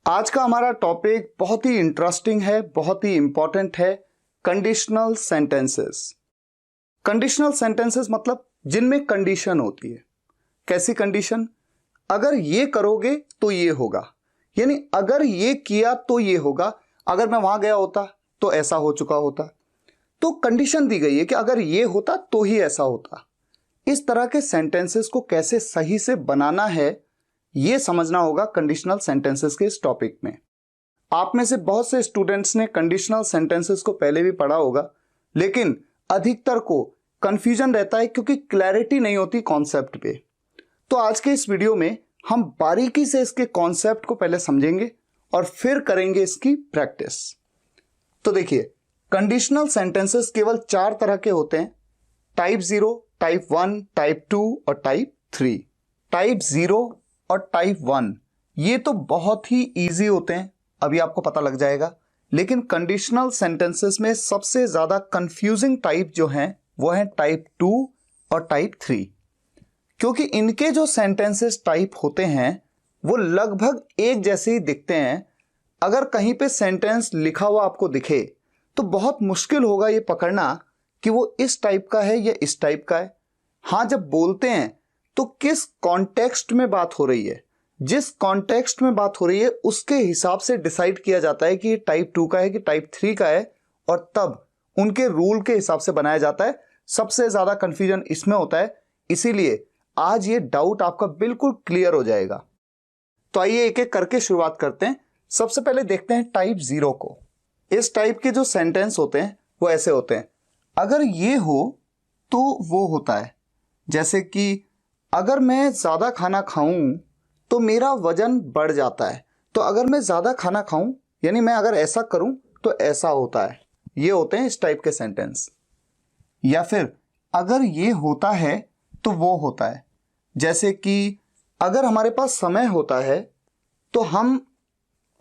आज का हमारा टॉपिक बहुत ही इंटरेस्टिंग है, बहुत ही इंपॉर्टेंट है। Conditional sentences. कंडीशनल सेंटेंसेस मतलब जिनमें कंडीशन होती है। कैसी कंडीशन? अगर ये करोगे तो ये होगा, यानी अगर ये किया तो ये होगा, अगर मैं वहां गया होता तो ऐसा हो चुका होता। तो कंडीशन दी गई है कि अगर ये होता तो ही ऐसा होता। इस तरह के सेंटेंसेस को कैसे सही से बनाना है यह समझना होगा कंडीशनल सेंटेंसेस के इस टॉपिक में। आप में से बहुत से स्टूडेंट्स ने कंडीशनल सेंटेंसेस को पहले भी पढ़ा होगा, लेकिन अधिकतर को कंफ्यूजन रहता है क्योंकि क्लैरिटी नहीं होती कॉन्सेप्ट पे। तो आज के इस वीडियो में हम बारीकी से इसके कॉन्सेप्ट को पहले समझेंगे और फिर करेंगे इसकी प्रैक्टिस। तो देखिए, कंडीशनल सेंटेंसेस केवल 4 तरह के होते हैं: टाइप 0, टाइप 1, टाइप 2 और टाइप 3। टाइप 0 और टाइप 1 ये तो बहुत ही इजी होते हैं, अभी आपको पता लग जाएगा। लेकिन कंडीशनल सेंटेंसेस में सबसे ज्यादा कंफ्यूजिंग टाइप जो हैं वो हैं टाइप 2 और टाइप 3, क्योंकि इनके जो सेंटेंसेस टाइप होते हैं वो लगभग एक जैसे ही दिखते हैं। अगर कहीं पे सेंटेंस लिखा हुआ आपको दिखे तो बहुत मुश्किल होगा ये पकड़ना कि वो इस टाइप का है या इस टाइप का है। हाँ, जब बोलते हैं तो किस कॉन्टेक्स्ट में बात हो रही है, जिस कॉन्टेक्स्ट में बात हो रही है उसके हिसाब से डिसाइड किया जाता है कि ये टाइप 2 का है कि टाइप 3 का है, और तब उनके रूल के हिसाब से बनाया जाता है। सबसे ज्यादा कंफ्यूजन इसमें होता है, इसीलिए आज ये डाउट आपका बिल्कुल क्लियर हो जाएगा। तो आइए एक एक करके शुरुआत करते हैं। सबसे पहले देखते हैं टाइप 0 को। इस टाइप के जो सेंटेंस होते हैं वो ऐसे होते हैं: अगर ये हो तो वो होता है। जैसे कि अगर मैं ज्यादा खाना खाऊं तो मेरा वजन बढ़ जाता है। तो अगर मैं ज्यादा खाना खाऊं यानी मैं अगर ऐसा करूं तो ऐसा होता है। ये होते हैं इस टाइप के सेंटेंस। या फिर अगर ये होता है तो वो होता है। जैसे कि अगर हमारे पास समय होता है तो हम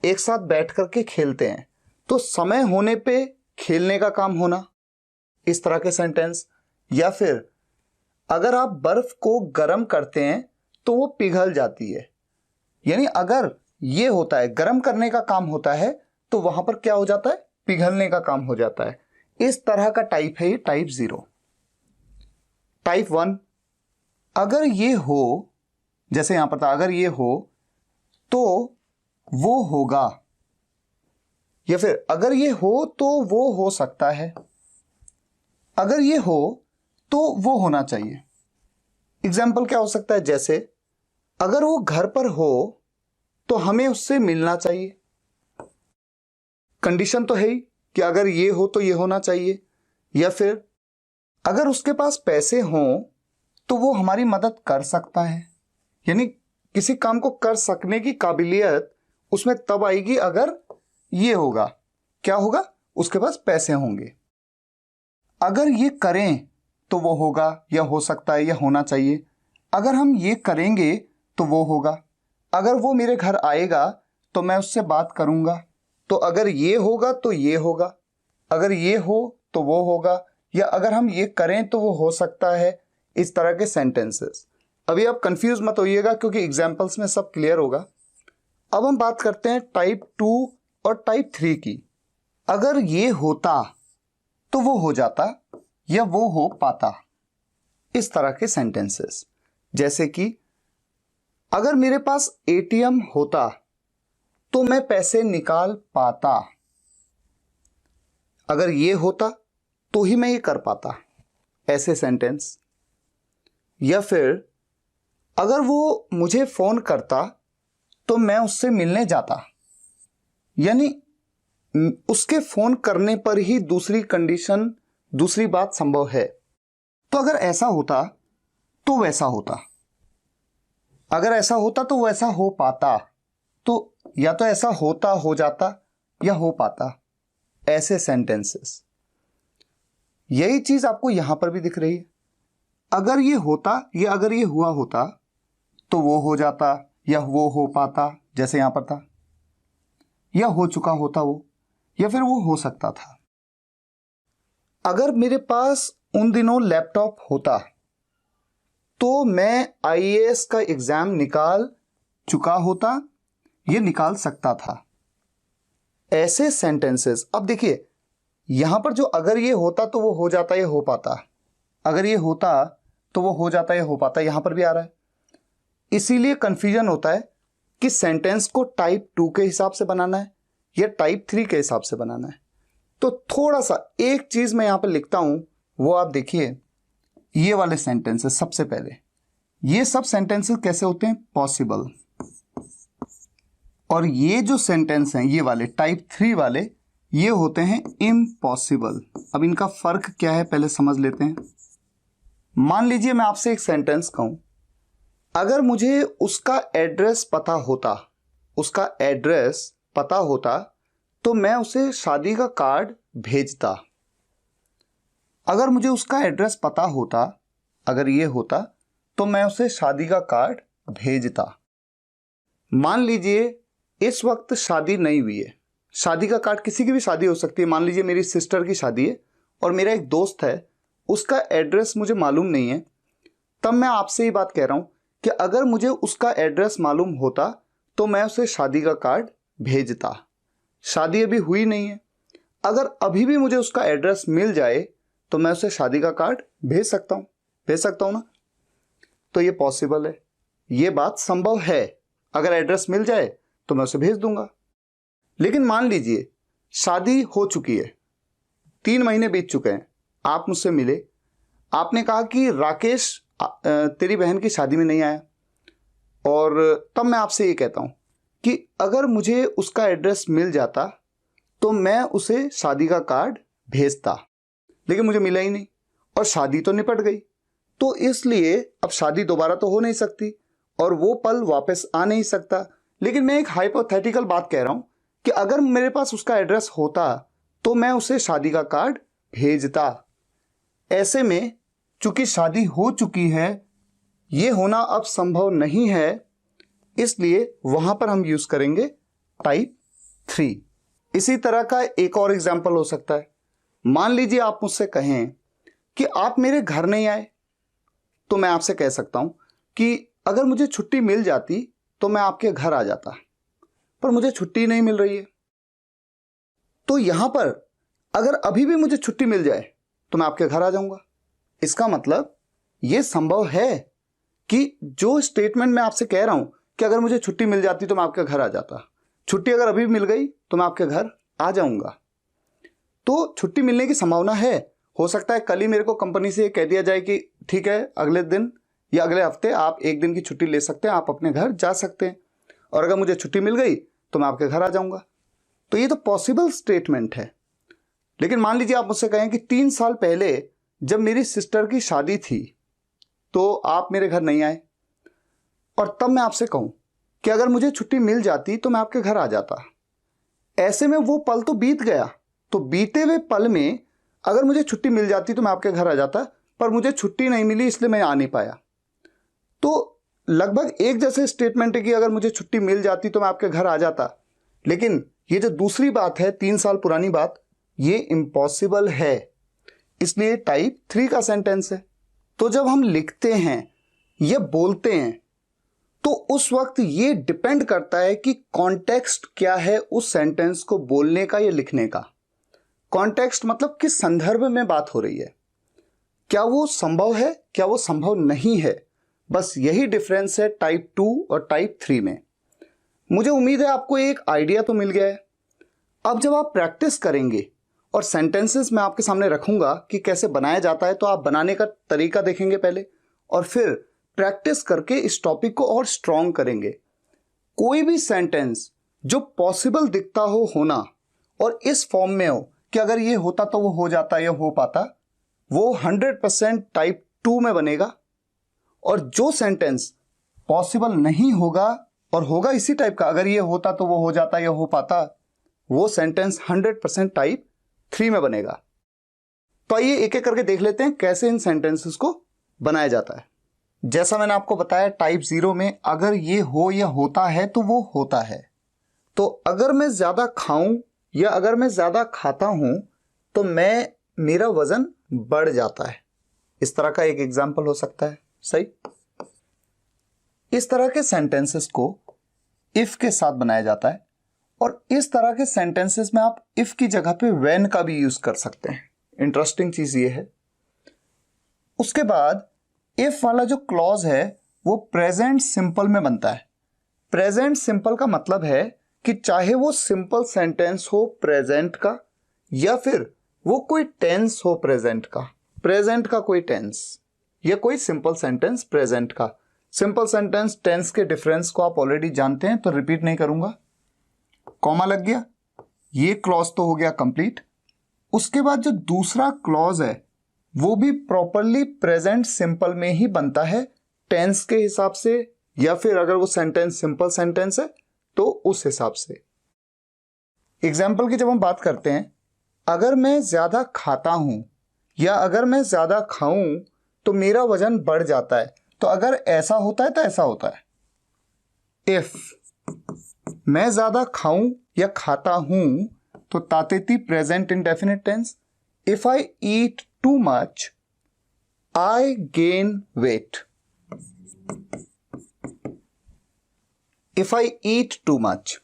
एक साथ बैठ करके खेलते हैं, तो समय होने पे खेलने का काम होना, इस तरह के सेंटेंस। या फिर अगर आप बर्फ को गर्म करते हैं तो वो पिघल जाती है, यानी अगर ये होता है गर्म करने का काम होता है तो वहां पर क्या हो जाता है, पिघलने का काम हो जाता है। इस तरह का टाइप है ये टाइप 0। टाइप 1, अगर ये हो, जैसे यहां पर था अगर ये हो तो वो होगा, या फिर अगर ये हो तो वो हो सकता है, अगर ये हो तो वो होना चाहिए। एग्जाम्पल क्या हो सकता है? जैसे अगर वो घर पर हो तो हमें उससे मिलना चाहिए। कंडीशन तो है ही कि अगर ये हो तो ये होना चाहिए। या फिर अगर उसके पास पैसे हों तो वो हमारी मदद कर सकता है, यानी किसी काम को कर सकने की काबिलियत उसमें तब आएगी अगर ये होगा। क्या होगा? उसके पास पैसे होंगे। अगर ये करें तो वो होगा, या हो सकता है, या होना चाहिए। अगर हम ये करेंगे तो वो होगा। अगर वो मेरे घर आएगा तो मैं उससे बात करूंगा। तो अगर ये होगा तो ये होगा, अगर ये हो तो वो होगा, या अगर हम ये करें तो वो हो सकता है। इस तरह के सेंटेंसेस। अभी आप कंफ्यूज मत होइएगा क्योंकि एग्जाम्पल्स में सब क्लियर होगा। अब हम बात करते हैं टाइप 2 और टाइप 3 की। अगर ये होता तो वो हो जाता, या वो हो पाता, इस तरह के सेंटेंसेस। जैसे कि अगर मेरे पास एटीएम होता तो मैं पैसे निकाल पाता, अगर ये होता तो ही मैं ये कर पाता, ऐसे सेंटेंस। या फिर अगर वो मुझे फोन करता तो मैं उससे मिलने जाता, यानी उसके फोन करने पर ही दूसरी कंडीशन, दूसरी बात संभव है। तो अगर ऐसा होता तो वैसा होता, अगर ऐसा होता तो वैसा हो पाता। तो या तो ऐसा होता, हो जाता, या हो पाता, ऐसे सेंटेंसेस। यही चीज आपको यहां पर भी दिख रही है। अगर ये होता या अगर ये हुआ होता तो वो हो जाता या वो हो पाता, जैसे यहां पर था, या हो चुका होता वो, या फिर वो हो सकता था। अगर मेरे पास उन दिनों लैपटॉप होता तो मैं आईएएस का एग्जाम निकाल चुका होता, ये निकाल सकता था। ऐसे सेंटेंसेस, अब देखिए यहां पर जो अगर ये होता तो वो हो जाता या हो पाता, अगर ये होता तो वो हो जाता या हो पाता, यहां पर भी आ रहा है। इसीलिए कंफ्यूजन होता है कि सेंटेंस को टाइप 2 के हिसाब से बनाना है या टाइप 3 के हिसाब से बनाना है। तो थोड़ा सा एक चीज मैं यहां पर लिखता हूं, वो आप देखिए, ये वाले सेंटेंसेस सबसे पहले, ये सब सेंटेंसेस कैसे होते हैं? पॉसिबल। और ये जो सेंटेंस हैं ये वाले टाइप 3 वाले, ये होते हैं इम्पॉसिबल। अब इनका फर्क क्या है पहले समझ लेते हैं। मान लीजिए मैं आपसे एक सेंटेंस कहूं, अगर मुझे उसका एड्रेस पता होता, उसका एड्रेस पता होता तो मैं उसे शादी का कार्ड भेजता। अगर मुझे उसका एड्रेस पता होता, अगर ये होता तो मैं उसे शादी का कार्ड भेजता। मान लीजिए इस वक्त शादी नहीं हुई है, शादी का कार्ड, किसी की भी शादी हो सकती है, मान लीजिए मेरी सिस्टर की शादी है और मेरा एक दोस्त है, उसका एड्रेस मुझे मालूम नहीं है, तब मैं आपसे ये बात कह रहा हूं कि अगर मुझे उसका एड्रेस मालूम होता तो मैं उसे शादी का कार्ड भेजता। शादी अभी हुई नहीं है, अगर अभी भी मुझे उसका एड्रेस मिल जाए तो मैं उसे शादी का कार्ड भेज सकता हूं ना। तो ये पॉसिबल है, ये बात संभव है, अगर एड्रेस मिल जाए तो मैं उसे भेज दूंगा। लेकिन मान लीजिए शादी हो चुकी है, 3 महीने बीत चुके हैं, आप मुझसे मिले, आपने कहा कि राकेश तेरी बहन की शादी में नहीं आया, और तब मैं आपसे ये कहता हूं कि अगर मुझे उसका एड्रेस मिल जाता तो मैं उसे शादी का कार्ड भेजता, लेकिन मुझे मिला ही नहीं और शादी तो निपट गई। तो इसलिए अब शादी दोबारा तो हो नहीं सकती और वो पल वापस आ नहीं सकता। लेकिन मैं एक हाइपोथेटिकल बात कह रहा हूं कि अगर मेरे पास उसका एड्रेस होता तो मैं उसे शादी का कार्ड भेजता। ऐसे में चूंकि शादी हो चुकी है, ये होना अब संभव नहीं है, इसलिए वहां पर हम यूज करेंगे टाइप 3। इसी तरह का एक और एग्जाम्पल हो सकता है। मान लीजिए आप मुझसे कहें कि आप मेरे घर नहीं आए, तो मैं आपसे कह सकता हूं कि अगर मुझे छुट्टी मिल जाती तो मैं आपके घर आ जाता, पर मुझे छुट्टी नहीं मिल रही है। तो यहां पर अगर अभी भी मुझे छुट्टी मिल जाए तो मैं आपके घर आ जाऊंगा। इसका मतलब यह संभव है कि जो स्टेटमेंट मैं आपसे कह रहा हूं कि अगर मुझे छुट्टी मिल जाती तो मैं आपके घर आ जाता, छुट्टी अगर अभी मिल गई तो मैं आपके घर आ जाऊंगा। तो छुट्टी मिलने की संभावना है। हो सकता है कल ही मेरे को कंपनी से कह दिया जाए कि ठीक है, अगले दिन या अगले हफ्ते आप 1 दिन की छुट्टी ले सकते हैं, आप अपने घर जा सकते हैं, और अगर मुझे छुट्टी मिल गई तो मैं आपके घर आ जाऊंगा। तो ये तो पॉसिबल स्टेटमेंट है। लेकिन मान लीजिए आप मुझसे कहें कि 3 साल पहले जब मेरी सिस्टर की शादी थी तो आप मेरे घर नहीं आए, और तब मैं आपसे कहूं कि अगर मुझे छुट्टी मिल जाती तो मैं आपके घर आ जाता। ऐसे में वो पल तो बीत गया, तो बीते हुए पल में अगर मुझे छुट्टी मिल जाती तो मैं आपके घर आ जाता, पर मुझे छुट्टी नहीं मिली इसलिए मैं आ नहीं पाया। तो लगभग एक जैसे स्टेटमेंट है कि अगर मुझे छुट्टी मिल जाती तो मैं आपके घर आ जाता। लेकिन ये जो दूसरी बात है, 3 साल पुरानी बात, ये इम्पॉसिबल है, इसलिए टाइप 3 का सेंटेंस है। तो जब हम लिखते हैं या बोलते हैं तो उस वक्त ये डिपेंड करता है कि कॉन्टेक्स्ट क्या है उस सेंटेंस को बोलने का या लिखने का। कॉन्टेक्स्ट मतलब किस संदर्भ में बात हो रही है, क्या वो संभव है, क्या वो संभव नहीं है। बस यही डिफरेंस है टाइप 2 और टाइप 3 में। मुझे उम्मीद है आपको एक आइडिया तो मिल गया है। अब जब आप प्रैक्टिस करेंगे और सेंटेंसेस मैं आपके सामने रखूंगा कि कैसे बनाया जाता है, तो आप बनाने का तरीका देखेंगे पहले, और फिर प्रैक्टिस करके इस टॉपिक को और स्ट्रॉन्ग करेंगे। कोई भी सेंटेंस जो पॉसिबल दिखता हो होना और इस फॉर्म में हो कि अगर ये होता तो वो हो जाता या हो पाता, वो 100% टाइप 2 में बनेगा। और जो सेंटेंस पॉसिबल नहीं होगा और होगा इसी टाइप का, अगर ये होता तो वो हो जाता या हो पाता, वो सेंटेंस 100% टाइप 3 में बनेगा। तो आइए एक एक करके देख लेते हैं कैसे इन सेंटेंसेस को बनाया जाता है। जैसा मैंने आपको बताया, टाइप 0 में अगर ये हो या होता है तो वो होता है। तो अगर मैं ज्यादा खाऊं या अगर मैं ज्यादा खाता हूं तो मेरा वजन बढ़ जाता है। इस तरह का एक एग्जाम्पल हो सकता है। सही। इस तरह के सेंटेंसेस को इफ के साथ बनाया जाता है, और इस तरह के सेंटेंसेस में आप इफ की जगह पे व्हेन का भी यूज कर सकते हैं। इंटरेस्टिंग चीज ये है। उसके बाद इफ वाला जो क्लॉज है वो प्रेजेंट सिंपल में बनता है। प्रेजेंट सिंपल का मतलब है कि चाहे वो सिंपल सेंटेंस हो प्रेजेंट का, या फिर वो कोई टेंस हो प्रेजेंट का कोई टेंस, या कोई सिंपल सेंटेंस प्रेजेंट का। सिंपल सेंटेंस टेंस के डिफरेंस को आप ऑलरेडी जानते हैं, तो रिपीट नहीं करूंगा। कॉमा लग गया, ये क्लॉज तो हो गया कंप्लीट। उसके बाद जो दूसरा क्लॉज है वो भी प्रॉपरली प्रेजेंट सिंपल में ही बनता है टेंस के हिसाब से, या फिर अगर वो सेंटेंस सिंपल सेंटेंस है तो उस हिसाब से। एग्जाम्पल की जब हम बात करते हैं, अगर मैं ज्यादा खाता हूं या अगर मैं ज्यादा खाऊं तो मेरा वजन बढ़ जाता है, तो अगर ऐसा होता है तो ऐसा होता है। इफ मैं ज्यादा खाऊं या खाता हूं तो तातेती present indefinite tense. If I eat too much I gain weight. If I eat too much,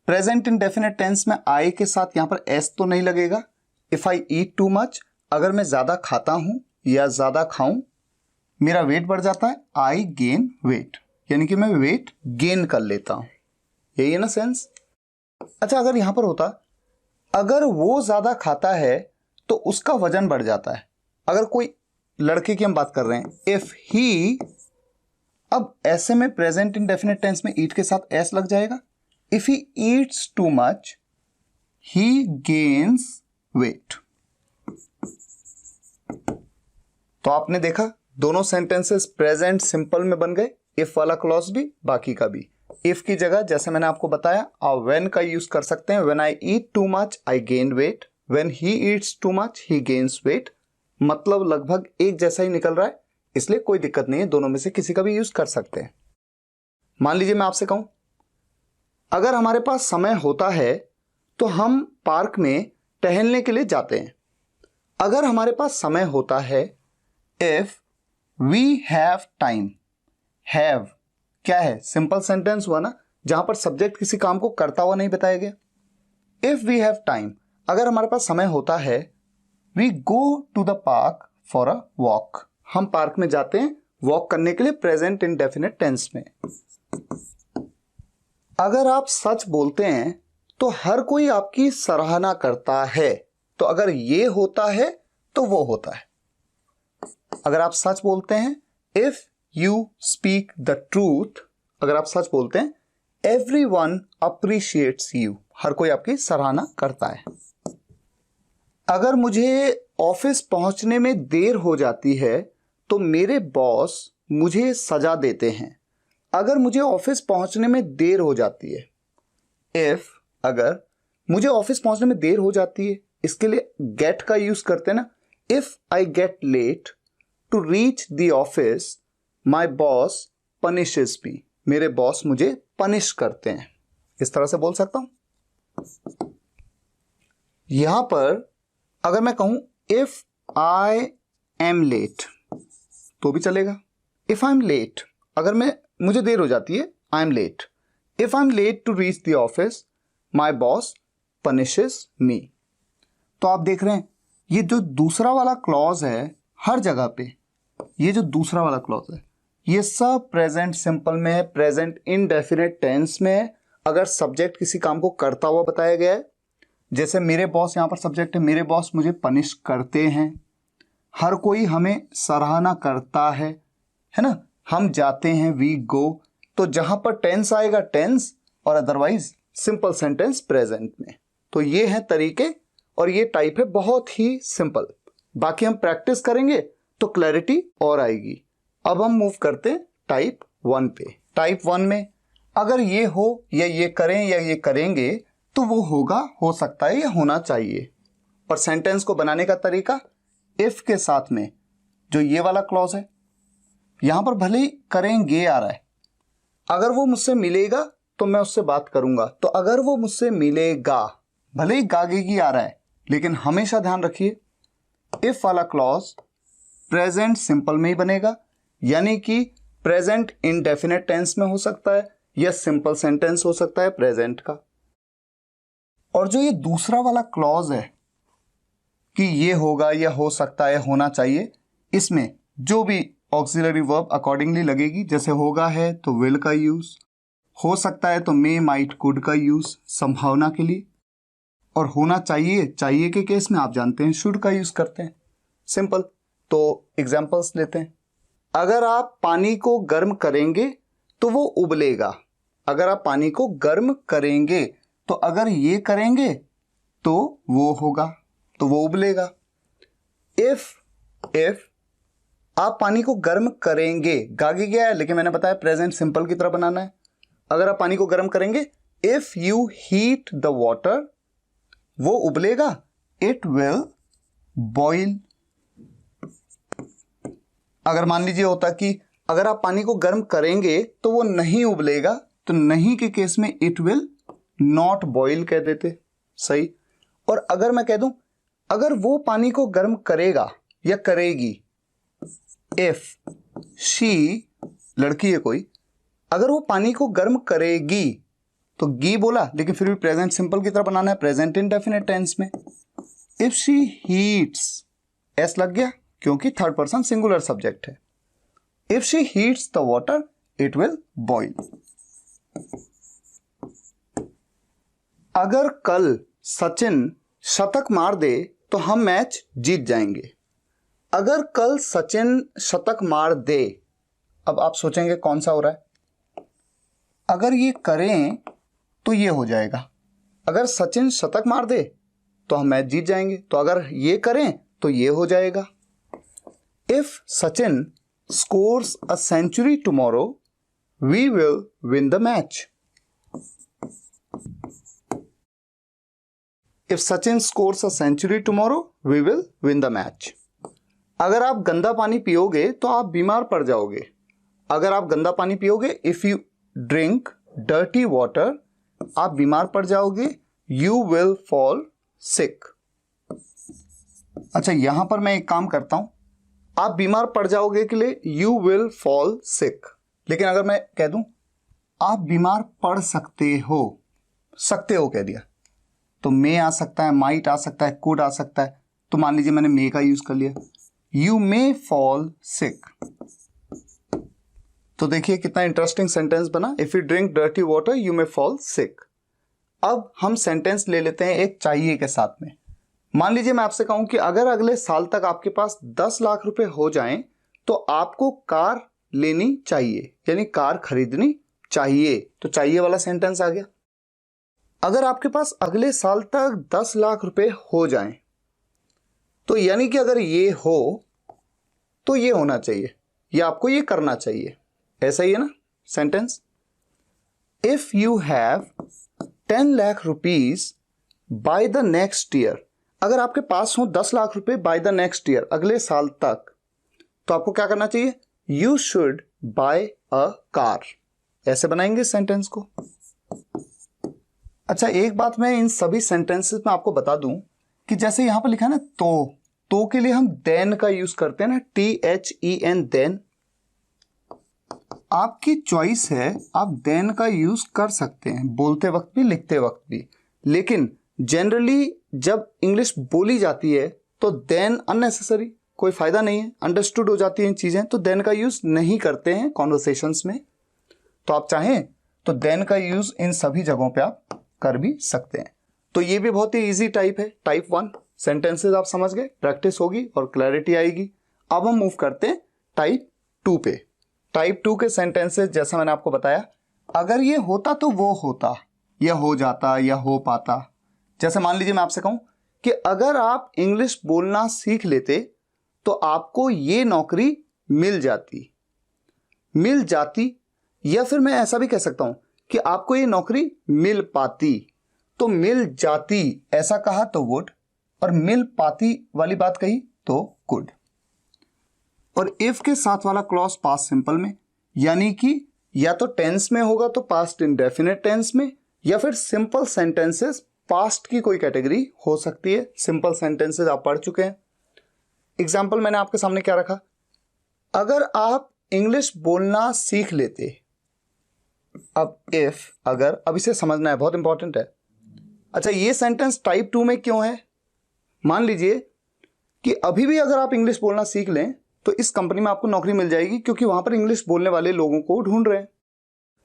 present indefinite tense में आई के साथ यहां पर एस तो नहीं लगेगा। If I eat too much, अगर मैं ज्यादा खाता हूं या ज्यादा खाऊं मेरा वेट बढ़ जाता है, आई गेन वेट, यानी कि मैं वेट गेन कर लेता हूं। यही है ना सेंस। अच्छा, अगर यहां पर होता अगर वो ज्यादा खाता है तो उसका वजन बढ़ जाता है। अगर कोई लड़के की हम बात कर रहे हैं, इफ ही, अब ऐसे में प्रेजेंट इंडेफिनिट टेंस में ईट के साथ एस लग जाएगा। If he eats too much he gains weight. तो आपने देखा दोनों सेंटेंसेस प्रेजेंट सिंपल में बन गए, इफ वाला क्लॉज भी बाकी का भी। इफ की जगह जैसे मैंने आपको बताया आप व्हेन का यूज कर सकते हैं। When I eat too much I gain weight, when he eats too much he gains weight. मतलब लगभग एक जैसा ही निकल रहा है, इसलिए कोई दिक्कत नहीं है, दोनों में से किसी का भी यूज कर सकते हैं। मान लीजिए मैं आपसे कहूं, अगर हमारे पास समय होता है तो हम पार्क में टहलने के लिए जाते हैं। अगर हमारे पास समय होता है, if we have time. Have क्या है? सिंपल सेंटेंस हुआ ना, जहां पर सब्जेक्ट किसी काम को करता हुआ नहीं बताया गया। इफ वी हैव टाइम, अगर हमारे पास समय होता है, we go to the park for a walk. हम पार्क में जाते हैं वॉक करने के लिए, प्रेजेंट इंडेफिनिट टेंस में। अगर आप सच बोलते हैं तो हर कोई आपकी सराहना करता है। तो अगर ये होता है तो वो होता है। अगर आप सच बोलते हैं, if you speak the truth, अगर आप सच बोलते हैं, एवरीवन अप्रिशिएट्स यू, हर कोई आपकी सराहना करता है। अगर मुझे ऑफिस पहुंचने में देर हो जाती है तो मेरे बॉस मुझे सजा देते हैं। अगर मुझे ऑफिस पहुंचने में देर हो जाती है, इफ, अगर मुझे ऑफिस पहुंचने में देर हो जाती है, इसके लिए गेट का यूज करते हैं ना। If I get late to reach the office my boss punishes me, मेरे बॉस मुझे पनिश करते हैं। इस तरह से बोल सकता हूं। यहां पर अगर मैं कहूं इफ आई एम लेट तो भी चलेगा। इफ आई एम लेट, अगर मुझे देर हो जाती है, I am late. If I am late to reach the office my boss punishes me. तो आप देख रहे हैं ये जो दूसरा वाला क्लॉज है, हर जगह पे ये जो दूसरा वाला क्लॉज है ये सब प्रेजेंट सिंपल में है, प्रेजेंट इनडेफिनिट टेंस में है। अगर सब्जेक्ट किसी काम को करता हुआ बताया गया है, जैसे मेरे बॉस, यहां पर सब्जेक्ट है, मेरे बॉस मुझे पनिश करते हैं। हर कोई हमें सराहना करता है ना। हम जाते हैं, वी गो। तो जहां पर टेंस आएगा टेंस, और अदरवाइज सिंपल सेंटेंस प्रेजेंट में। तो ये है तरीके, और ये टाइप है बहुत ही सिंपल। बाकी हम प्रैक्टिस करेंगे तो क्लैरिटी और आएगी। अब हम मूव करते हैं टाइप 1 पे। टाइप 1 में अगर ये हो या ये करें या ये करेंगे तो वो होगा, हो सकता है, या होना चाहिए। और सेंटेंस को बनाने का तरीका, इफ के साथ में जो ये वाला क्लॉज है, यहां पर भले ही करेंगे आ रहा है, अगर वो मुझसे मिलेगा तो मैं उससे बात करूंगा। तो अगर वो मुझसे मिलेगा, भले ही गागेगी आ रहा है, लेकिन हमेशा ध्यान रखिए इफ वाला क्लॉज प्रेजेंट सिंपल में ही बनेगा, यानी कि प्रेजेंट इंडेफिनिट टेंस में हो सकता है, या सिंपल सेंटेंस हो सकता है प्रेजेंट का। और जो ये दूसरा वाला क्लॉज है कि ये होगा या हो सकता है होना चाहिए, इसमें जो भी ऑक्सिलरी वर्ब अकॉर्डिंगली लगेगी, जैसे होगा है तो विल का यूज, हो सकता है तो मे माइट कुड का यूज संभावना के लिए, और होना चाहिए चाहिए के केस में आप जानते हैं शुड का यूज करते हैं। सिंपल। तो एग्जांपल्स लेते हैं। अगर आप पानी को गर्म करेंगे तो वो उबलेगा। अगर आप पानी को गर्म करेंगे तो अगर ये करेंगे तो वो होगा, तो वो उबलेगा। इफ आप पानी को गर्म करेंगे, गागे गया है लेकिन मैंने बताया प्रेजेंट सिंपल की तरह बनाना है। अगर आप पानी को गर्म करेंगे, if you heat the water, वो उबलेगा, इट विल बॉइल। अगर मान लीजिए होता कि अगर आप पानी को गर्म करेंगे तो वो नहीं उबलेगा, तो नहीं के केस में इट विल नॉट बॉइल कह देते। सही। और अगर मैं कह दूं अगर वो पानी को गर्म करेगा या करेगी, इफ शी, लड़की है कोई, अगर वो पानी को गर्म करेगी, तो गी बोला लेकिन फिर भी प्रेजेंट सिंपल की तरह बनाना है, प्रेजेंट इंडेफिनिट टेंस में। इफ शी हीट्स, एस लग गया क्योंकि थर्ड पर्सन सिंगुलर सब्जेक्ट है। If she heats the water it will boil. अगर कल सचिन शतक मार दे तो हम मैच जीत जाएंगे। अगर कल सचिन शतक मार दे, अब आप सोचेंगे कौन सा हो रहा है। अगर ये करें तो ये हो जाएगा, अगर सचिन शतक मार दे तो हम मैच जीत जाएंगे, तो अगर ये करें तो ये हो जाएगा। If Sachin scores a century tomorrow we will win the match. If Sachin scores a century tomorrow we will win the match. अगर आप गंदा पानी पियोगे तो आप बीमार पड़ जाओगे। अगर आप गंदा पानी पियोगे, if you drink dirty water, आप बीमार पड़ जाओगे, यू विल फॉल सिक। अच्छा, यहां पर मैं एक काम करता हूं, आप बीमार पड़ जाओगे के लिए यू विल फॉल सिक, लेकिन अगर मैं कह दूं आप बीमार पड़ सकते हो कह दिया, तो मे आ सकता है, माइट आ सकता है, कुड आ सकता है, तो मान लीजिए मैंने मे का यूज कर लिया, यू मे फॉल सिक। तो देखिए कितना इंटरेस्टिंग सेंटेंस बना, if you drink dirty water you may fall sick. अब हम सेंटेंस ले लेते हैं एक चाहिए के साथ में। मान लीजिए मैं आपसे कहूं कि अगर अगले साल तक आपके पास 10 लाख रुपए हो जाएं तो आपको कार लेनी चाहिए, यानी कार खरीदनी चाहिए, तो चाहिए वाला सेंटेंस आ गया। अगर आपके पास अगले साल तक 10 लाख रुपए हो जाएं, तो यानी कि अगर ये हो तो ये होना चाहिए, या आपको ये करना चाहिए, ऐसा ही है ना sentence. If you have 10 lakh rupees by the next year, अगर आपके पास हो 10 लाख रुपए बाय द नेक्स्ट ईयर, अगले साल तक, तो आपको क्या करना चाहिए, you should buy a car. ऐसे बनाएंगे सेंटेंस को। अच्छा, एक बात मैं इन सभी सेंटेंसेस में आपको बता दूं कि जैसे यहां पर लिखा है ना तो के लिए हम देन का यूज करते हैं ना, THEN, देन। आपकी चॉइस है, आप देन का यूज कर सकते हैं बोलते वक्त भी लिखते वक्त भी, लेकिन जनरली जब इंग्लिश बोली जाती है तो देन अननेसेसरी, कोई फायदा नहीं है, अंडरस्टूड हो जाती है इन चीजें, तो देन का यूज नहीं करते हैं कॉन्वर्सेशंस में। तो आप चाहें तो देन का यूज इन सभी जगहों पे आप कर भी सकते हैं। तो ये भी बहुत ही इजी टाइप है, टाइप 1 सेंटेंसेस आप समझ गए, प्रैक्टिस होगी और क्लैरिटी आएगी। अब हम मूव करते हैं टाइप 2 पे। टाइप 2 के सेंटेंसेस जैसा मैंने आपको बताया, अगर ये होता तो वो होता, या हो जाता, या हो पाता। जैसे मान लीजिए मैं आपसे कहूं कि अगर आप इंग्लिश बोलना सीख लेते तो आपको ये नौकरी मिल जाती, या फिर मैं ऐसा भी कह सकता हूं कि आपको ये नौकरी मिल पाती। तो मिल जाती ऐसा कहा तो वुड, और मिल पाती वाली बात कही तो कुड। और इफ के साथ वाला क्लॉज पास्ट सिंपल में, यानी कि या तो टेंस में होगा तो पास्ट इंडेफिनिट टेंस में, या फिर सिंपल सेंटेंसेस पास्ट की कोई कैटेगरी हो सकती है। सिंपल सेंटेंसेस आप पढ़ चुके हैं। एग्जाम्पल मैंने आपके सामने क्या रखा, अगर आप इंग्लिश बोलना सीख लेते अब इफ, अगर, अब इसे समझना है, बहुत इंपॉर्टेंट है। अच्छा, ये सेंटेंस टाइप 2 में क्यों है? मान लीजिए कि अभी भी अगर आप इंग्लिश बोलना सीख लें तो इस कंपनी में आपको नौकरी मिल जाएगी, क्योंकि वहां पर इंग्लिश बोलने वाले लोगों को ढूंढ रहे हैं।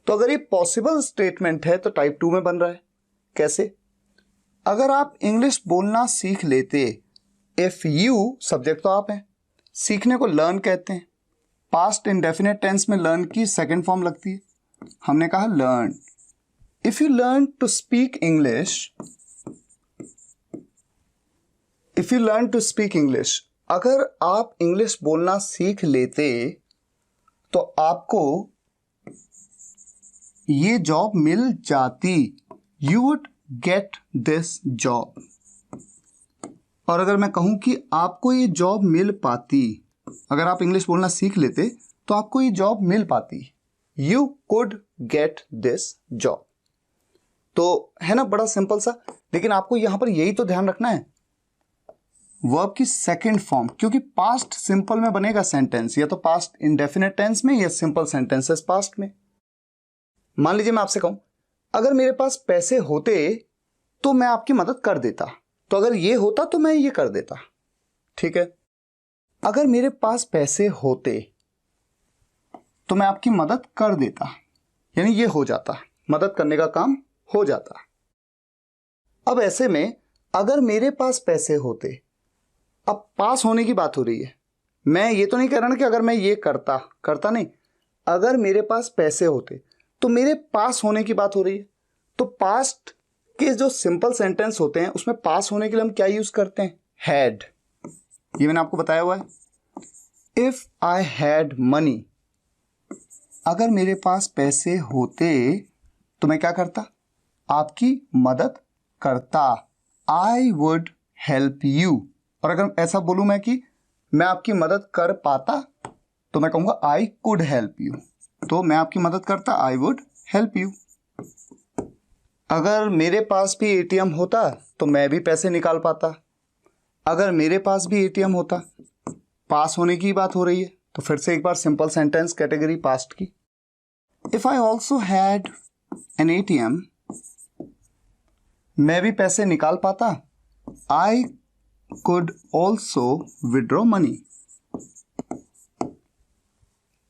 तो अगर ये पॉसिबल स्टेटमेंट है तो टाइप 2 में बन रहा है। कैसे? अगर आप इंग्लिश बोलना सीख लेते, इफ यू, सब्जेक्ट तो आप हैं, सीखने को लर्न कहते हैं, पास्ट इंडेफिनिट टेंस में लर्न की सेकंड फॉर्म लगती है, हमने कहा learn. If you learn to speak English, if you learn to speak English, अगर आप इंग्लिश बोलना सीख लेते तो आपको ये जॉब मिल जाती, you would get this job. और अगर मैं कहूं कि आपको ये जॉब मिल पाती, अगर आप इंग्लिश बोलना सीख लेते तो आपको ये जॉब मिल पाती, you could get this job. तो है ना, बड़ा सिंपल सा। लेकिन आपको यहां पर यही तो ध्यान रखना है, वर्ब की सेकंड फॉर्म, क्योंकि पास्ट सिंपल में बनेगा सेंटेंस, या तो पास्ट इंडेफिनिट टेंस में या सिंपल सेंटेंसेस पास्ट में। मान लीजिए मैं आपसे कहूं, अगर मेरे पास पैसे होते तो मैं आपकी मदद कर देता, तो अगर ये होता तो मैं ये कर देता, ठीक है। अगर मेरे पास पैसे होते तो मैं आपकी मदद कर देता, यानी ये हो जाता, मदद करने का काम हो जाता। अब ऐसे में अगर मेरे पास पैसे होते, अब पास होने की बात हो रही है, मैं ये तो नहीं कह रहा ना कि अगर मैं ये करता नहीं, अगर मेरे पास पैसे होते तो मेरे पास होने की बात हो रही है। तो पास्ट के जो सिंपल सेंटेंस होते हैं उसमें पास होने के लिए हम क्या यूज करते हैं? हैड। ये मैंने आपको बताया हुआ है। इफ आई हैड मनी, अगर मेरे पास पैसे होते तो मैं क्या करता? आपकी मदद करता, आई वुड हेल्प यू। और अगर ऐसा बोलूं मैं कि मैं आपकी मदद कर पाता, तो मैं कहूंगा आई कुड हेल्प यू। तो मैं आपकी मदद करता, आई वुड हेल्प यू। अगर मेरे पास भी एटीएम होता तो मैं भी पैसे निकाल पाता, अगर मेरे पास भी एटीएम होता, पास होने की बात हो रही है। तो फिर से एक बार सिंपल सेंटेंस कैटेगरी पास्ट की। If I also had an ATM, मैं भी पैसे निकाल पाता, I could also withdraw money,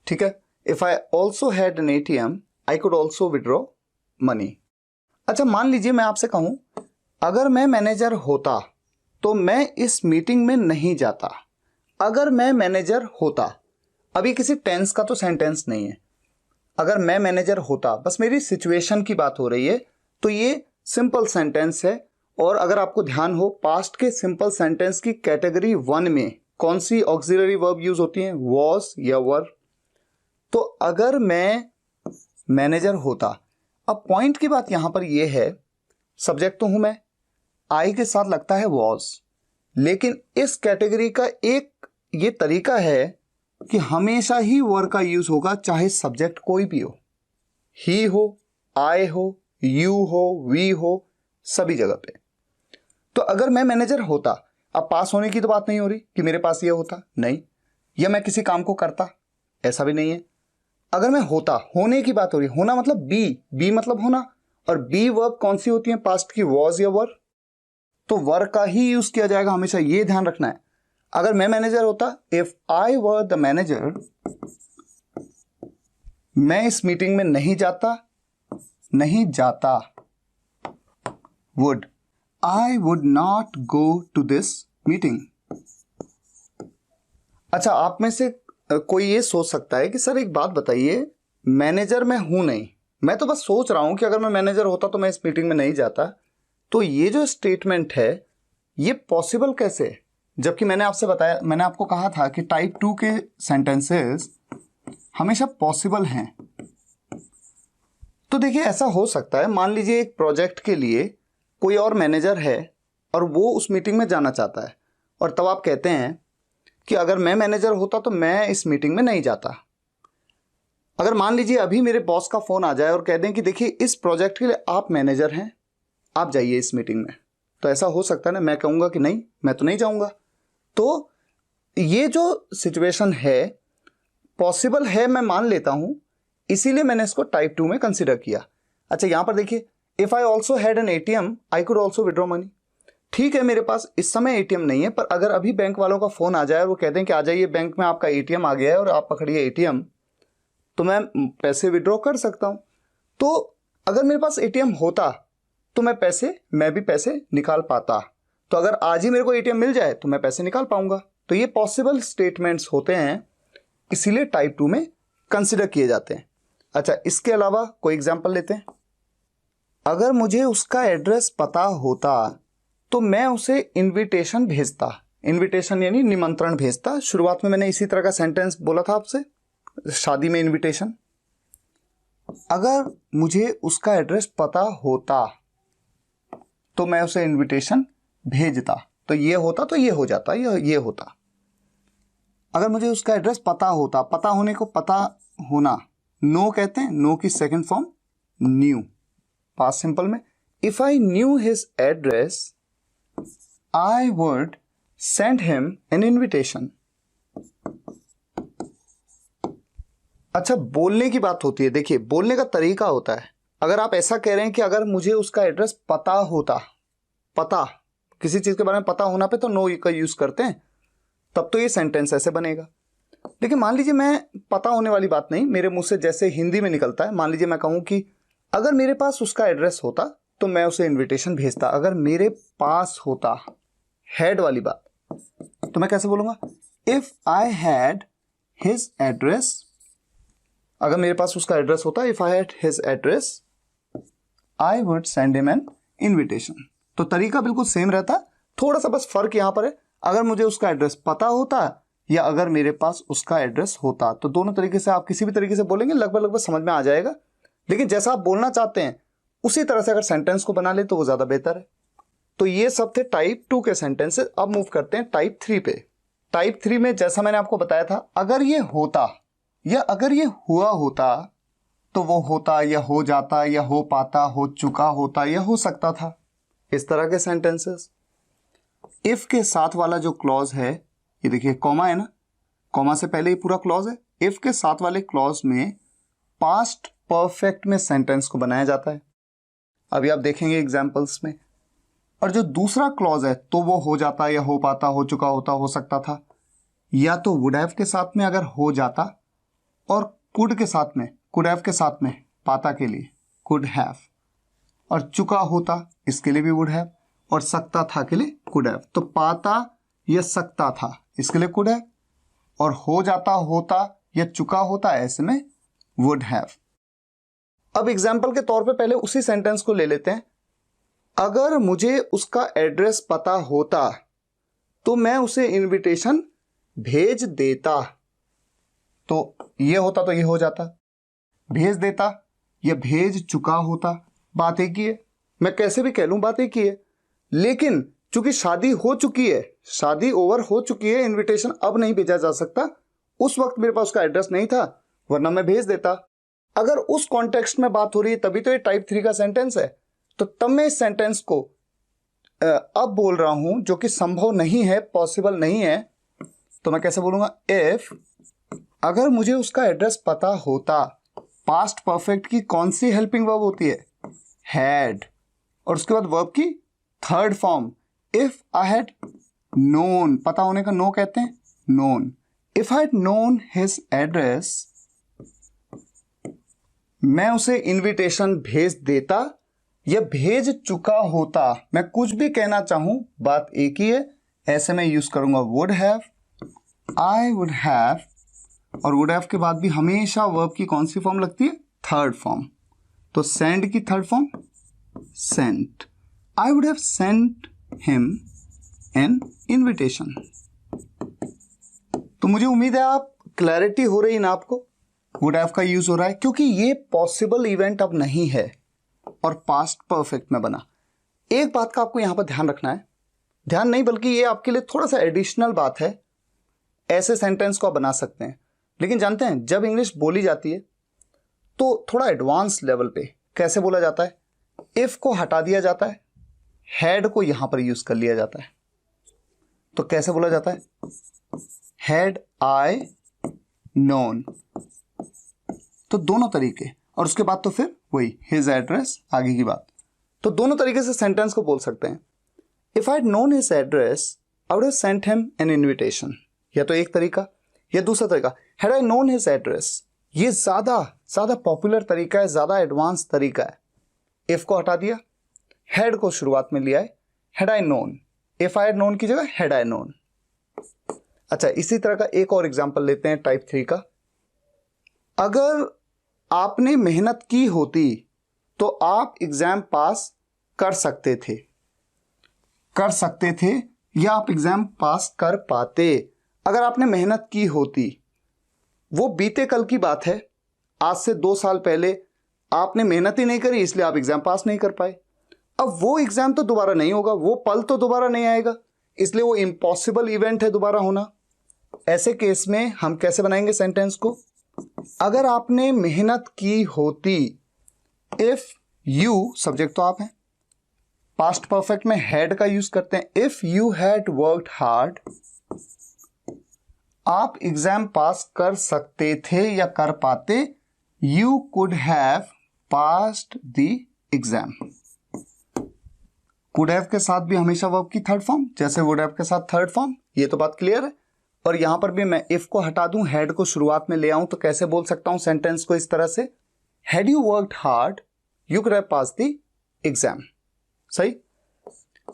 ठीक है। If I also had an ATM, I could also withdraw money. अच्छा, मान लीजिए मैं आपसे कहूं, अगर मैं मैनेजर होता तो मैं इस मीटिंग में नहीं जाता। अगर मैं मैनेजर होता, अभी किसी टेंस का तो सेंटेंस नहीं है, अगर मैं मैनेजर होता, बस मेरी सिचुएशन की बात हो रही है, तो ये सिंपल सेंटेंस है। और अगर आपको ध्यान हो, पास्ट के सिंपल सेंटेंस की कैटेगरी 1 में कौन सी ऑक्सिलरी वर्ब यूज होती है? वॉज या वर। तो अगर मैं मैनेजर होता, अब पॉइंट की बात यहां पर यह है, सब्जेक्ट तो हूं मैं, आई के साथ लगता है वॉज, लेकिन इस कैटेगरी का एक ये तरीका है कि हमेशा ही वर का यूज होगा, चाहे सब्जेक्ट कोई भी हो, ही हो, आई हो, यू हो, वी हो, सभी जगह पे। तो अगर मैं मैनेजर होता, अब पास होने की तो बात नहीं हो रही कि मेरे पास ये होता, नहीं, या मैं किसी काम को करता, ऐसा भी नहीं है। अगर मैं होता, होने की बात हो रही है, होना मतलब बी मतलब होना, और बी वर्ब कौन सी होती है पास्ट की? वॉज या वर। तो वर का ही यूज किया जाएगा हमेशा, ये ध्यान रखना है। अगर मैं मैनेजर होता, if I were the manager, मैं इस मीटिंग में नहीं जाता, would, I would not go to this meeting. अच्छा, आप में से कोई ये सोच सकता है कि सर एक बात बताइए, मैनेजर मैं हूं नहीं, मैं तो बस सोच रहा हूं कि अगर मैं मैनेजर होता तो मैं इस मीटिंग में नहीं जाता। तो ये जो स्टेटमेंट है ये पॉसिबल कैसे है? जबकि मैंने आपसे बताया, मैंने आपको कहा था कि टाइप 2 के सेंटेंसेस हमेशा पॉसिबल हैं। तो देखिए, ऐसा हो सकता है, मान लीजिए एक प्रोजेक्ट के लिए कोई और मैनेजर है और वो उस मीटिंग में जाना चाहता है, और तब आप कहते हैं कि अगर मैं मैनेजर होता तो मैं इस मीटिंग में नहीं जाता। अगर मान लीजिए अभी मेरे बॉस का फोन आ जाए और कह दें कि देखिए इस प्रोजेक्ट के लिए आप मैनेजर हैं, आप जाइए इस मीटिंग में, तो ऐसा हो सकता है ना, मैं कहूंगा कि नहीं, मैं तो नहीं जाऊंगा। तो ये जो सिचुएशन है पॉसिबल है, मैं मान लेता हूं, इसीलिए मैंने इसको टाइप 2 में कंसिडर किया। अच्छा, यहां पर देखिए, if I also had an ATM I could also withdraw money. ठीक है, मेरे पास इस समय एटीएम नहीं है, पर अगर अभी बैंक वालों का फोन आ जाए और वो कहते हैं कि आ जाइए बैंक में, आपका एटीएम आ गया है और आप पकड़िए एटीएम, तो मैं पैसे विड्रॉ कर सकता हूं। तो अगर मेरे पास एटीएम होता तो मैं भी पैसे निकाल पाता। तो अगर आज ही मेरे को एटीएम मिल जाए तो मैं पैसे निकाल पाऊंगा। तो ये पॉसिबल स्टेटमेंट्स होते हैं, इसीलिए टाइप 2 में कंसिडर किए जाते हैं। अच्छा, इसके अलावा कोई एग्जांपल लेते हैं। अगर मुझे उसका एड्रेस पता होता तो मैं उसे इनविटेशन भेजता। इनविटेशन यानी निमंत्रण भेजता। शुरुआत में मैंने इसी तरह का सेंटेंस बोला था आपसे, शादी में इनविटेशन। अगर मुझे उसका एड्रेस पता होता तो मैं उसे इनविटेशन भेजता। तो ये होता तो ये हो जाता, ये होता। अगर मुझे उसका एड्रेस पता होता, पता होने को पता होना नो कहते हैं। नो की second form knew, past simple में। If I knew his address I would send him an invitation. अच्छा, बोलने की बात होती है। देखिए, बोलने का तरीका होता है। अगर आप ऐसा कह रहे हैं कि अगर मुझे उसका एड्रेस पता होता, पता किसी चीज के बारे में पता होना पे तो नो का यूज करते हैं, तब तो ये सेंटेंस ऐसे बनेगा। लेकिन मान लीजिए मैं पता होने वाली बात नहीं, मेरे मुंह से जैसे हिंदी में निकलता है। मान लीजिए मैं कहूं कि अगर मेरे पास उसका एड्रेस होता तो मैं उसे इनविटेशन भेजता। अगर मेरे पास होता, हैड वाली बात, तो मैं कैसे बोलूंगा? If I had his address, अगर मेरे पास उसका एड्रेस होता, if I had his address I would send him an invitation. तो तरीका बिल्कुल सेम रहता, थोड़ा सा बस फर्क यहां पर है। अगर मुझे उसका एड्रेस पता होता या अगर मेरे पास उसका एड्रेस होता, तो दोनों तरीके से आप किसी भी तरीके से बोलेंगे, लगभग समझ में आ जाएगा। लेकिन जैसा आप बोलना चाहते हैं उसी तरह से अगर सेंटेंस को बना ले तो वो ज्यादा बेहतर है। तो ये सब थे टाइप 2 के सेंटेंसेस। अब मूव करते हैं टाइप 3 पे। टाइप 3 में जैसा मैंने आपको बताया था, अगर ये होता या अगर ये हुआ होता तो वो होता या हो जाता या हो पाता, हो चुका होता या हो सकता था, इस तरह के सेंटेंसेस। इफ के साथ वाला जो क्लॉज है, ये देखिए कॉमा है ना, कॉमा से पहले ही पूरा क्लॉज है। इफ के साथ वाले क्लॉज में पास्ट परफेक्ट में सेंटेंस को बनाया जाता है। अभी आप देखेंगे एग्जांपल्स में। और जो दूसरा क्लॉज है तो वो हो जाता या हो पाता, हो चुका होता, हो सकता था, या तो वुड हैव के साथ में अगर हो जाता, और कुड के साथ में, कुड हैव के साथ में पाता के लिए कुड हैव, और चुका होता इसके लिए भी वुड हैव, और सकता था के लिए कुड हैव। तो पाता या सकता था इसके लिए कुड हैव, और हो जाता, होता या चुका होता ऐसे में वुड हैव। अब एग्जाम्पल के तौर पे पहले उसी सेंटेंस को ले लेते हैं। अगर मुझे उसका एड्रेस पता होता तो मैं उसे इनविटेशन भेज देता। तो ये होता तो ये हो जाता, भेज देता या भेज चुका होता, बात एक ही है। मैं कैसे भी कह लूं, बात एक ही है। लेकिन चूंकि शादी हो चुकी है, शादी ओवर हो चुकी है, इनविटेशन अब नहीं भेजा जा सकता। उस वक्त मेरे पास उसका एड्रेस नहीं था, वरना मैं भेज देता। अगर उस कॉन्टेक्स्ट में बात हो रही है तभी तो ये टाइप 3 का सेंटेंस है। तो तब मैं इस सेंटेंस को अब बोल रहा हूं, जो कि संभव नहीं है, पॉसिबल नहीं है। तो मैं कैसे बोलूंगा? इफ, अगर मुझे उसका एड्रेस पता होता, पास्ट परफेक्ट की कौन सी हेल्पिंग वर्ब होती है? हैड, और उसके बाद वर्ब की third form. If I had known, पता होने का नो कहते हैं, known. If I had known his address, मैं उसे इनविटेशन भेज देता या भेज चुका होता। मैं कुछ भी कहना चाहूं, बात एक ही है। ऐसे में यूज करूंगा would have, I would have, और वुड हैव के बाद भी हमेशा वर्ब की कौन सी फॉर्म लगती है? Third form. तो सेंड की third form sent. I would have sent him an invitation. तो मुझे उम्मीद है आप क्लैरिटी हो रही ना आपको। वुड हैव का यूज हो रहा है क्योंकि ये पॉसिबल इवेंट अब नहीं है और पास्ट परफेक्ट में बना। एक बात का आपको यहां पर ध्यान रखना है, ध्यान नहीं बल्कि ये आपके लिए थोड़ा सा एडिशनल बात है। ऐसे सेंटेंस को आप बना सकते हैं, लेकिन जानते हैं जब इंग्लिश बोली जाती है तो थोड़ा एडवांस लेवल पे कैसे बोला जाता है? इफ को हटा दिया जाता है, हैड को यहां पर यूज कर लिया जाता है। तो कैसे बोला जाता है? Had I known. तो दोनों तरीके, और उसके बाद तो फिर वही हिज एड्रेस, आगे की बात। तो दोनों तरीके से सेंटेंस को बोल सकते हैं। If I had known his address I would have sent him an invitation, या तो एक तरीका, या दूसरा तरीका had I known his address. ये ज्यादा पॉपुलर तरीका है, ज्यादा एडवांस तरीका है। इफ को हटा दिया, हैड को शुरुआत में लिया है, had I known, if I had known की जगह हैड आई नोन। अच्छा, इसी तरह का एक और एग्जांपल लेते हैं टाइप 3 का। अगर आपने मेहनत की होती तो आप एग्जाम पास कर सकते थे, या आप एग्जाम पास कर पाते। अगर आपने मेहनत की होती, वो बीते कल की बात है। आज से 2 साल पहले आपने मेहनत ही नहीं करी, इसलिए आप एग्जाम पास नहीं कर पाए। अब वो एग्जाम तो दोबारा नहीं होगा, वो पल तो दोबारा नहीं आएगा, इसलिए वो इम्पॉसिबल इवेंट है दोबारा होना। ऐसे केस में हम कैसे बनाएंगे सेंटेंस को? अगर आपने मेहनत की होती, इफ यू, सब्जेक्ट तो आप हैं, पास्ट परफेक्ट में हैड का यूज करते हैं। If you had worked hard, आप एग्जाम पास कर सकते थे या कर पाते। You could have passed the exam. Could have के साथ भी हमेशा वर्ब की थर्ड फॉर्म, जैसे वुड हैव के साथ थर्ड फॉर्म। ये तो बात क्लियर है। और यहां पर भी मैं इफ को हटा दूं, हैड को शुरुआत में ले आऊं, तो कैसे बोल सकता हूं सेंटेंस को इस तरह से, had you worked hard you could have passed the exam. सही।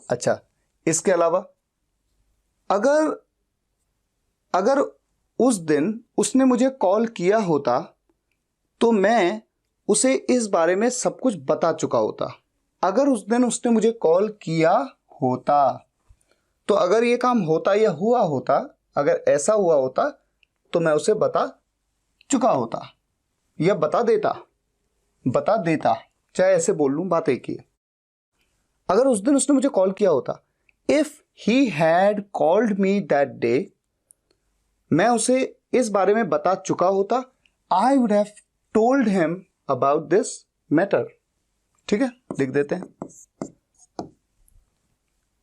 अच्छा, इसके अलावा अगर उस दिन उसने मुझे कॉल किया होता तो मैं उसे इस बारे में सब कुछ बता चुका होता। अगर उस दिन उसने मुझे कॉल किया होता, तो अगर ये काम होता या हुआ होता, अगर ऐसा हुआ होता तो मैं उसे बता चुका होता या बता देता, चाहे ऐसे बोल लूं, बात एक ही है। अगर उस दिन उसने मुझे कॉल किया होता, if he had called me that day, मैं उसे इस बारे में बता चुका होता। आई would have told him about this matter. ठीक है, लिख देते हैं।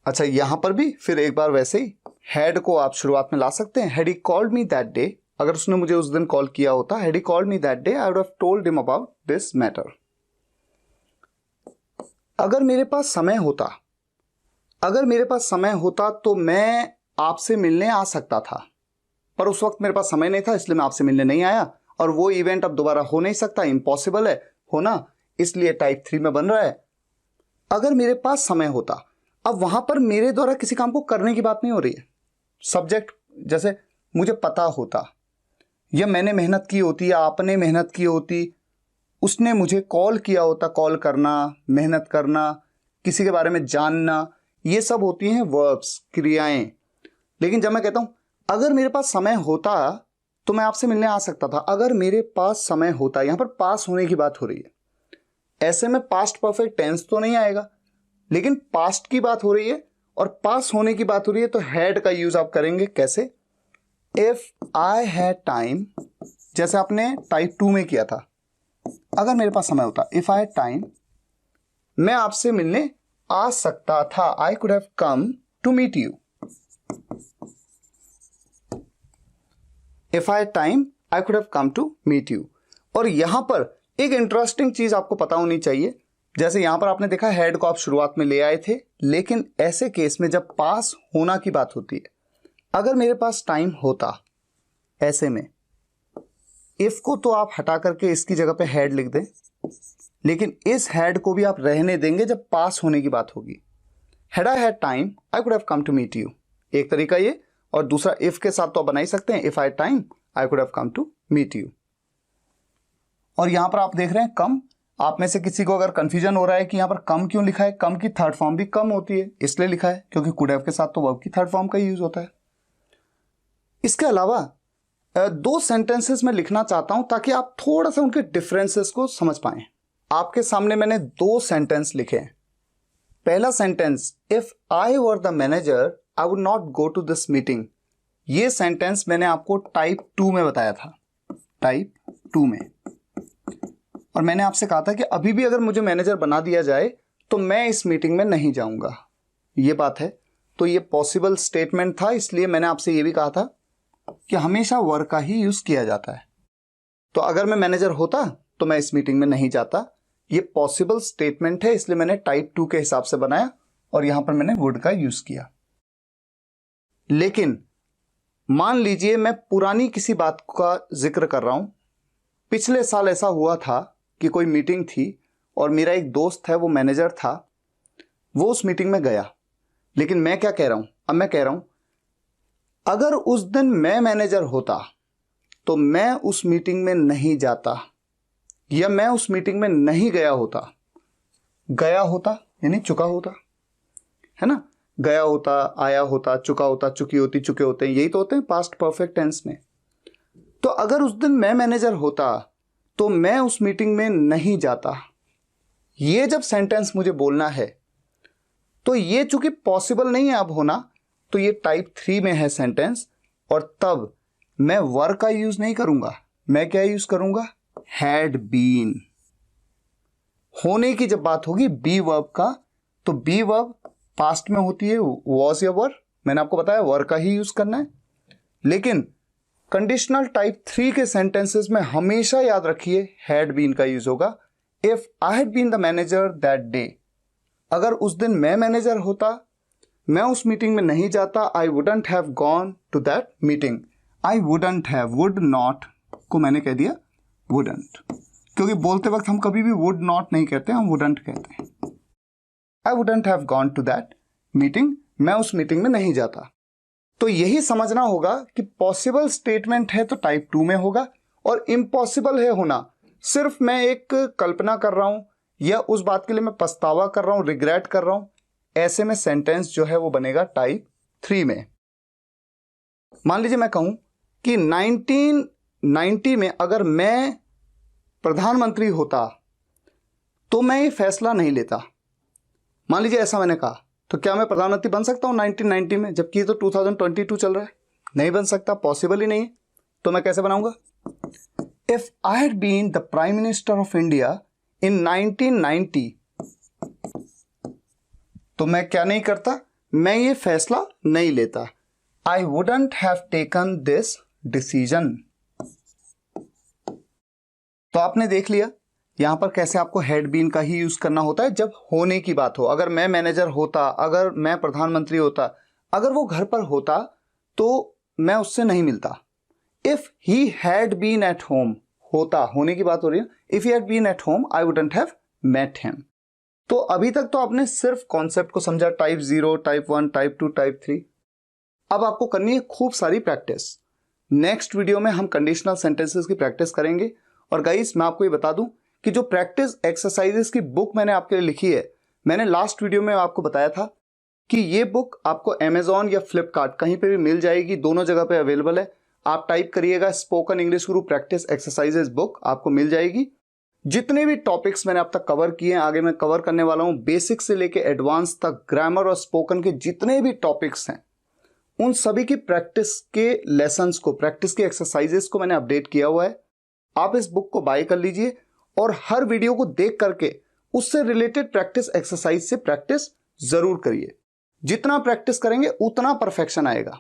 अच्छा, यहां पर भी फिर एक बार वैसे ही हैड को आप शुरुआत में ला सकते हैं। Had he called me that day, अगर उसने मुझे उस दिन कॉल किया होता, had he called me that day I would have told him about this matter. अगर मेरे पास समय होता तो मैं आपसे मिलने आ सकता था, पर उस वक्त मेरे पास समय नहीं था, इसलिए मैं आपसे मिलने नहीं आया, और वो इवेंट अब दोबारा हो नहीं सकता, इम्पॉसिबल है होना, इसलिए टाइप 3 में बन रहा है। अगर मेरे पास समय होता, अब वहां पर मेरे द्वारा किसी काम को करने की बात नहीं हो रही है। सब्जेक्ट जैसे मुझे पता होता, या मैंने मेहनत की होती, या आपने मेहनत की होती, उसने मुझे कॉल किया होता, कॉल करना, मेहनत करना, किसी के बारे में जानना, ये सब होती हैं वर्ब्स, क्रियाएं। लेकिन जब मैं कहता हूं अगर मेरे पास समय होता तो मैं आपसे मिलने आ सकता था, अगर मेरे पास समय होता, यहां पर पास होने की बात हो रही है। ऐसे में पास्ट परफेक्ट टेंस तो नहीं आएगा, लेकिन पास्ट की बात हो रही है और पास होने की बात हो रही है, तो हैड का यूज आप करेंगे। कैसे? इफ आई हैड टाइम, जैसे आपने टाइप 2 में किया था। अगर मेरे पास समय होता, इफ आई हैड टाइम, मैं आपसे मिलने आ सकता था। I could have come to meet you. If I had time I could have come to meet you. और यहां पर एक इंटरेस्टिंग चीज आपको पता होनी चाहिए। जैसे यहां पर आपने देखा हैड को आप शुरुआत में ले आए थे, लेकिन ऐसे केस में जब पास होना की बात होती है, अगर मेरे पास टाइम होता, ऐसे में इफ को तो आप हटा करके इसकी जगह पे हैड लिख दें, लेकिन इस हैड को भी आप रहने देंगे जब पास होने की बात होगी। Had I had time I could have come to meet you, एक तरीका ये। और दूसरा इफ के साथ तो आप बना ही सकते हैं, if I had time I could have come to meet you. और यहां पर आप देख रहे हैं कम। आप में से किसी को अगर कंफ्यूजन हो रहा है कि यहां पर कम क्यों लिखा है, कम की थर्ड फॉर्म भी कम होती है, इसलिए लिखा है क्योंकि कुड हैव के साथ तो वर्ब की थर्ड फॉर्म का ही यूज होता है। इसके अलावा 2 सेंटेंसेस में लिखना चाहता हूं ताकि आप थोड़ा सा उनके डिफरेंसेस को समझ पाएं। आपके सामने मैंने 2 सेंटेंस लिखे हैं। पहला sentence, if I were the manager I would not go to this meeting. ये सेंटेंस मैंने आपको टाइप 2 में बताया था, टाइप 2 में। और मैंने आपसे कहा था कि अभी भी अगर मुझे मैनेजर बना दिया जाए तो मैं इस मीटिंग में नहीं जाऊंगा। ये बात है। तो ये पॉसिबल स्टेटमेंट था, इसलिए मैंने आपसे ये भी कहा था कि हमेशा वर का ही यूज किया जाता है। तो अगर मैं मैनेजर होता तो मैं इस मीटिंग में नहीं जाता। ये पॉसिबल स्टेटमेंट है, इसलिए मैंने टाइप 2 के हिसाब से बनाया और यहां पर मैंने वुड का यूज किया। लेकिन मान लीजिए मैं पुरानी किसी बात का जिक्र कर रहा हूं। पिछले साल ऐसा हुआ था कि कोई मीटिंग थी और मेरा एक दोस्त है, वो मैनेजर था, वो उस मीटिंग में गया। लेकिन मैं क्या कह रहा हूं, अब मैं कह रहा हूं अगर उस दिन मैं मैनेजर होता तो मैं उस मीटिंग में नहीं जाता, या मैं उस मीटिंग में नहीं गया होता। गया होता यानी चुका होता, है ना, गया होता, आया होता, चुका होता, चुकी होती, चुके होते हैं, यही तो होते हैं पास्ट परफेक्ट टेंस में। तो अगर उस दिन मैं मैनेजर होता तो मैं उस मीटिंग में नहीं जाता। ये जब सेंटेंस मुझे बोलना है तो ये चूंकि पॉसिबल नहीं है अब होना, तो ये टाइप 3 में है सेंटेंस, और तब मैं वर का यूज नहीं करूंगा। मैं क्या यूज करूंगा, हैड बीन। होने की जब बात होगी बी वर्ब का, तो बी वर्ब पास्ट में होती है वॉज या वर, मैंने आपको बताया वर का ही यूज करना है। लेकिन कंडीशनल टाइप 3 के सेंटेंसेस में हमेशा याद रखिए हैड बीन का यूज होगा। If I had been the manager that day, अगर उस दिन मैं मैनेजर होता, मैं उस मीटिंग में नहीं जाता। I wouldn't have gone to that meeting. I wouldn't have, would not को मैंने कह दिया वुडंट, क्योंकि बोलते वक्त हम कभी भी वुड नॉट नहीं कहते, हम वुडंट कहते हैं। I wouldn't have gone to that meeting, मैं उस मीटिंग में नहीं जाता। तो यही समझना होगा कि पॉसिबल स्टेटमेंट है तो टाइप 2 में होगा, और इम्पॉसिबल है होना सिर्फ मैं एक कल्पना कर रहा हूं या उस बात के लिए मैं पछतावा कर रहा हूं, रिग्रेट कर रहा हूं, ऐसे में सेंटेंस जो है वो बनेगा टाइप 3 में। मान लीजिए मैं कहूं कि 1990 में अगर मैं प्रधानमंत्री होता तो मैं ये फैसला नहीं लेता। मान लीजिए ऐसा मैंने कहा, तो क्या मैं प्रधानमंत्री बन सकता हूं 1990 में, जबकि तो 2022 चल रहा है? नहीं बन सकता, पॉसिबल ही नहीं है। तो मैं कैसे बनाऊंगा, if I had been the prime minister of India in 1990, तो मैं क्या नहीं करता, मैं ये फैसला नहीं लेता। आई wouldn't have taken this decision. तो आपने देख लिया यहां पर कैसे आपको हैड बीन का ही यूज करना होता है जब होने की बात हो। अगर मैं मैनेजर होता, अगर मैं प्रधानमंत्री होता, अगर वो घर पर होता तो मैं उससे नहीं मिलता। If he had been at home, होता, होने की बात हो रही है, if he had been at home I wouldn't have met him. तो अभी तक तो आपने सिर्फ कॉन्सेप्ट को समझा, टाइप 0, टाइप 1, टाइप 2, टाइप 3। अब आपको करनी है खूब सारी प्रैक्टिस। नेक्स्ट वीडियो में हम कंडीशनल सेंटेंसेस की प्रैक्टिस करेंगे। और गाइस मैं आपको ये बता दूं कि जो प्रैक्टिस एक्सरसाइजेस की बुक मैंने आपके लिए लिखी है, मैंने लास्ट वीडियो में आपको बताया था कि ये बुक आपको अमेजॉन या फ्लिपकार्ट कहीं पे भी मिल जाएगी, दोनों जगह पे अवेलेबल है। आप टाइप करिएगा स्पोकन इंग्लिश गुरु प्रैक्टिस एक्सरसाइजेस बुक, आपको मिल जाएगी। जितने भी टॉपिक्स मैंने अब तक कवर किए हैं, आगे मैं कवर करने वाला हूं, बेसिक से लेके एडवांस तक, ग्रामर और स्पोकन के जितने भी टॉपिक्स हैं, उन सभी की प्रैक्टिस के लेसन्स को, प्रैक्टिस के एक्सरसाइजेस को मैंने अपडेट किया हुआ है। आप इस बुक को बाय कर लीजिए और हर वीडियो को देख करके उससे रिलेटेड प्रैक्टिस एक्सरसाइज से प्रैक्टिस जरूर करिए। जितना प्रैक्टिस करेंगे उतना परफेक्शन आएगा।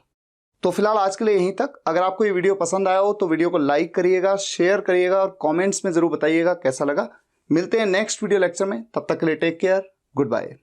तो फिलहाल आज के लिए यहीं तक। अगर आपको ये वीडियो पसंद आया हो तो वीडियो को लाइक करिएगा, शेयर करिएगा और कमेंट्स में जरूर बताइएगा कैसा लगा। मिलते हैं नेक्स्ट वीडियो लेक्चर में, तब तक के लिए टेक केयर, गुड बाय।